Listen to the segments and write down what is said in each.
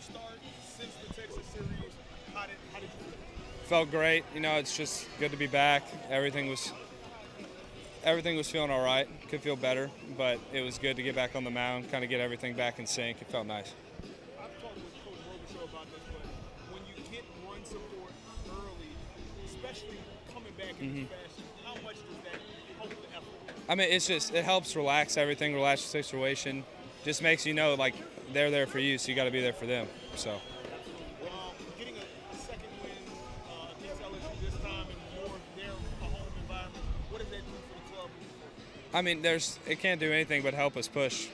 start since the Texas series. How did you feel? Felt great. You know, it's just good to be back. Everything was feeling all right. Could feel better, but it was good to get back on the mound, kind of get everything back in sync. It felt nice. I've talked with Coach Robichaux about this, but when you get run support early, especially coming back in this fashion, how much does that help the effort? I mean, it helps relax everything, relax the situation. Just makes you know like they're there for you, so you got to be there for them. So. Getting a second win against LSU this time and more there, a home environment, what does that do for the club? I mean, it can't do anything but help us push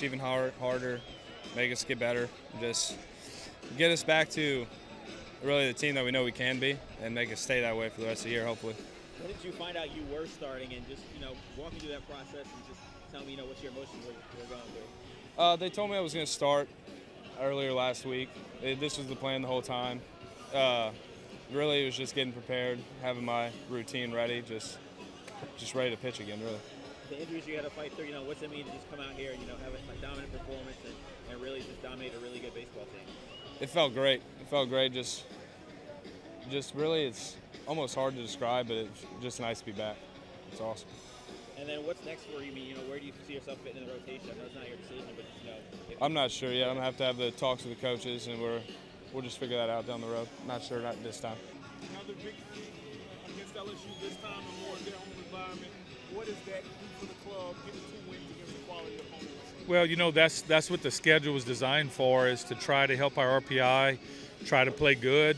even harder, make us get better, just get us back to really the team that we know we can be, and make us stay that way for the rest of the year, hopefully. When did you find out you were starting, and just walk me through that process and just tell me what your emotions were going through? They told me I was going to start earlier last week. This was the plan the whole time. Really, it was just getting prepared, having my routine ready, just ready to pitch again, really. The injuries you had to fight through, what's it mean to just come out here and have a dominant performance and really just dominate a really good baseball team? It felt great. It felt great. Just really, it's almost hard to describe, but it's just nice to be back. It's awesome. And then what's next for you? Where do you see yourself fitting in the rotation? I know it's not your decision, but I'm not sure yet. I'm gonna have to have the talks with the coaches, and we'll just figure that out down the road. Not sure, not this time. Another victory against LSU this time and more in their home environment. What does that do for the club, getting 2 wins against a quality opponents? Well, that's what the schedule was designed for, is to try to help our RPI, try to play good,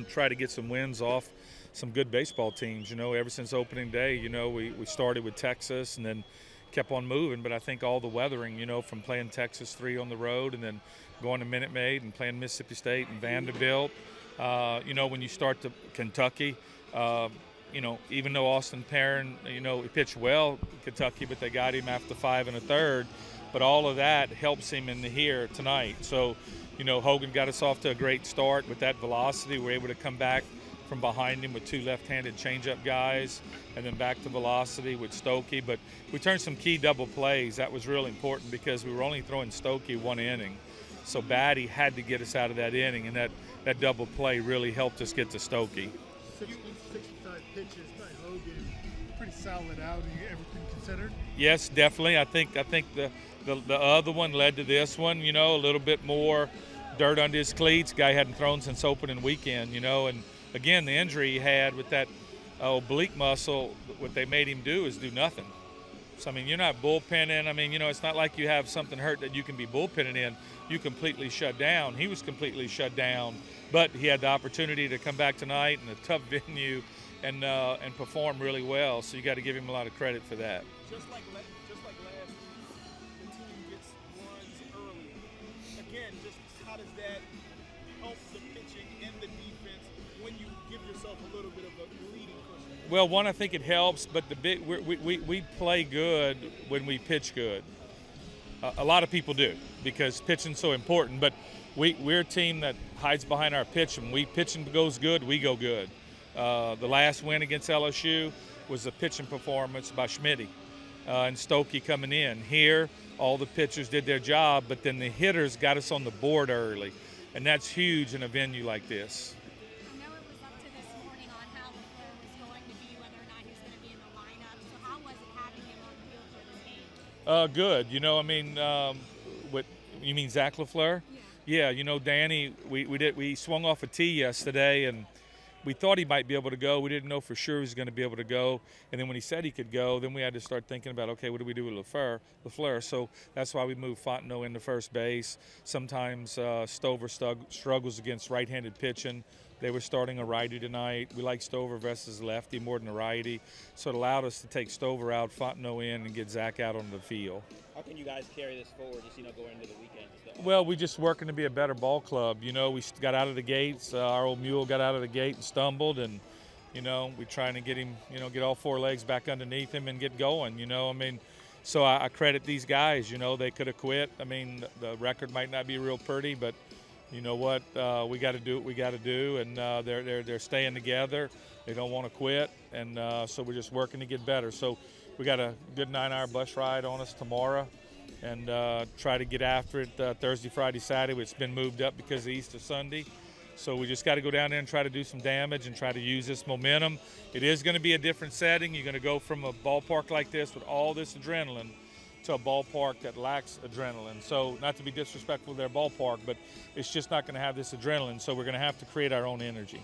try to get some wins off some good baseball teams. Ever since opening day, we started with Texas and then kept on moving. But I think all the weathering, from playing Texas 3 on the road and then going to Minute Maid and playing Mississippi State and Vanderbilt, when you start to Kentucky, even though Austin Perrin, he pitched well in Kentucky, but they got him after 5 1/3. But all of that helps him in here tonight. So, Hogan got us off to a great start with that velocity. We're able to come back from behind him with 2 left-handed changeup guys, and then back to velocity with Stokey. But we turned some key double plays. That was real important because we were only throwing Stokey 1 inning. So Batty had to get us out of that inning, and that double play really helped us get to Stokey. 65 pitches by Hogan, pretty solid outing, everything considered. Yes, definitely. I think the other one led to this one. A little bit more dirt under his cleats. Guy hadn't thrown since opening weekend. And again, the injury he had with that oblique muscle, what they made him do is do nothing. So, you're not bullpenning. It's not like you have something hurt that you can be bullpenning in. You completely shut down. He was completely shut down, but he had the opportunity to come back tonight in a tough venue and perform really well. So you got to give him a lot of credit for that. Just like last week, the team gets runs early. Again, just how does that help the pitching and the defense when you give yourself a little bit of a leading cushion? Well, one, I think it helps, but we play good when we pitch good. A lot of people do because pitching's so important, but we're a team that hides behind our pitch. When pitching goes good, we go good. The last win against LSU was a pitching performance by Schmitty and Stokey coming in. Here, all the pitchers did their job, but then the hitters got us on the board early, and that's huge in a venue like this. I know it was up to this morning on how LaFleur was going to be, whether or not he was going to be in the lineup. So how was it having him on the field for this game? Good. What you mean, Zach LaFleur? Yeah. Danny, we swung off a tee yesterday, and we thought he might be able to go. We didn't know for sure he was going to be able to go. And then when he said he could go, then we had to start thinking about, okay, what do we do with LaFleur? So that's why we moved Fontenot into first base. Sometimes Stover struggles against right-handed pitching. They were starting a righty tonight. We like Stover versus lefty more than a righty. So it allowed us to take Stover out, Fontenot in, and get Zach out on the field. How can you guys carry this forward, just going into the weekend? Well, we just working to be a better ball club. We got out of the gates. Our old mule got out of the gate and stumbled, and we're trying to get him, get all 4 legs back underneath him and get going. So I credit these guys. They could have quit. The record might not be real pretty, but you know what? We got to do what we got to do, and they're staying together. They don't want to quit, and so we're just working to get better. So we got a good 9-hour bus ride on us tomorrow. and try to get after it Thursday, Friday, Saturday. It's been moved up because of Easter Sunday. So we just got to go down there and try to do some damage and try to use this momentum. It is going to be a different setting. You're going to go from a ballpark like this with all this adrenaline to a ballpark that lacks adrenaline. So not to be disrespectful to their ballpark, but it's just not going to have this adrenaline. So we're going to have to create our own energy.